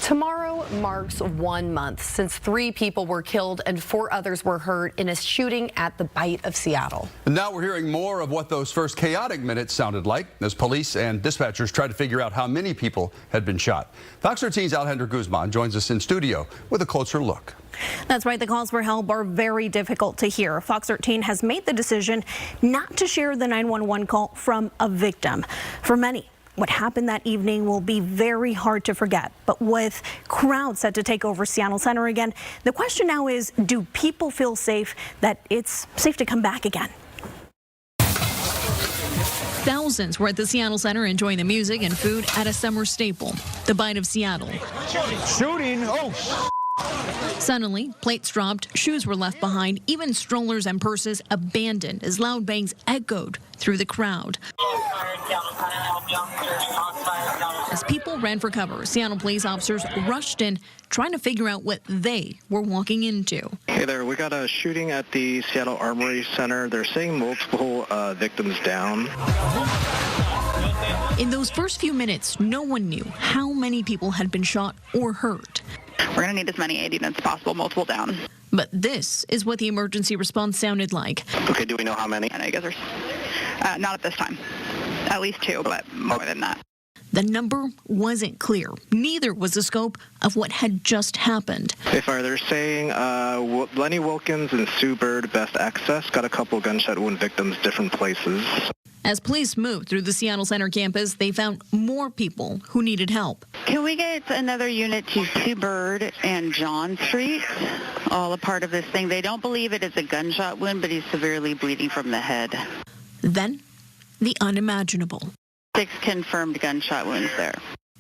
Tomorrow marks 1 month since 3 people were killed and 4 others were hurt in a shooting at the Bight of Seattle. And now we're hearing more of what those first chaotic minutes sounded like as police and dispatchers tried to figure out how many people had been shot. Fox 13's Alejandra Guzman joins us in studio with a closer look. That's right. The calls for help are very difficult to hear. Fox 13 has made the decision not to share the 911 call from a victim. For many, what happened that evening will be very hard to forget. But with crowds set to take over Seattle Center again, the question now is, do people feel safe that it's safe to come back again? Thousands were at the Seattle Center enjoying the music and food at a summer staple, the Bight of Seattle. Shooting? Oh, Suddenly, plates dropped, shoes were left behind, even strollers and purses abandoned as loud bangs echoed through the crowd. As people ran for cover, Seattle police officers rushed in, trying to figure out what they were walking into. Hey there, we got a shooting at the Seattle Armory Center. They're saying multiple victims down. In those first few minutes, no one knew how many people had been shot or hurt. We're going to need as many aid units as possible, multiple down. But this is what the emergency response sounded like. Okay, do we know how many? And I guess there's not at this time. At least 2, but more than that. The number wasn't clear. Neither was the scope of what had just happened. They're saying Lenny Wilkins and Sue Bird, best access, got a couple gunshot wound victims, different places. As police moved through the Seattle Center campus, they found more people who needed help. Can we get another unit to Sue Bird and John Street? All a part of this thing. They don't believe it is a gunshot wound, but he's severely bleeding from the head. Then, the unimaginable. 6 confirmed gunshot wounds there.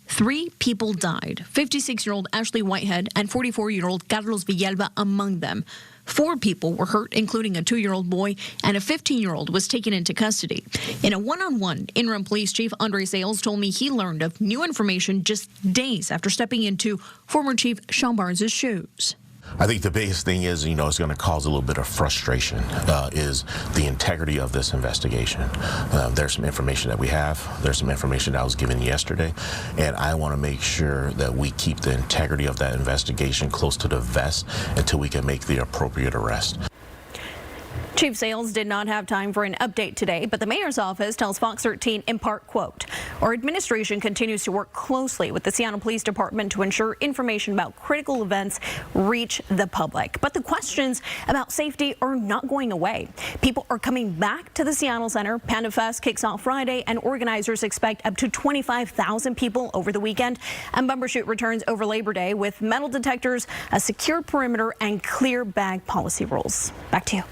3 people died, 56-year-old Ashley Whitehead and 44-year-old Carlos Villalba among them. 4 people were hurt, including a 2-year-old boy, and a 15-year-old was taken into custody. In a one-on-one, interim police chief Andre Sales told me he learned of new information just days after stepping into former chief Sean Barnes' shoes. I think the biggest thing is, it's going to cause a little bit of frustration, is the integrity of this investigation. There's some information that we have. There's some information that was given yesterday, and I want to make sure that we keep the integrity of that investigation close to the vest until we can make the appropriate arrest. Chief Sales did not have time for an update today, but the mayor's office tells Fox 13 in part, quote, "Our administration continues to work closely with the Seattle Police Department to ensure information about critical events reach the public. But the questions about safety are not going away. People are coming back to the Seattle Center. Panda Fest kicks off Friday, and organizers expect up to 25,000 people over the weekend. And Bumbershoot returns over Labor Day with metal detectors, a secure perimeter, and clear bag policy rules." Back to you.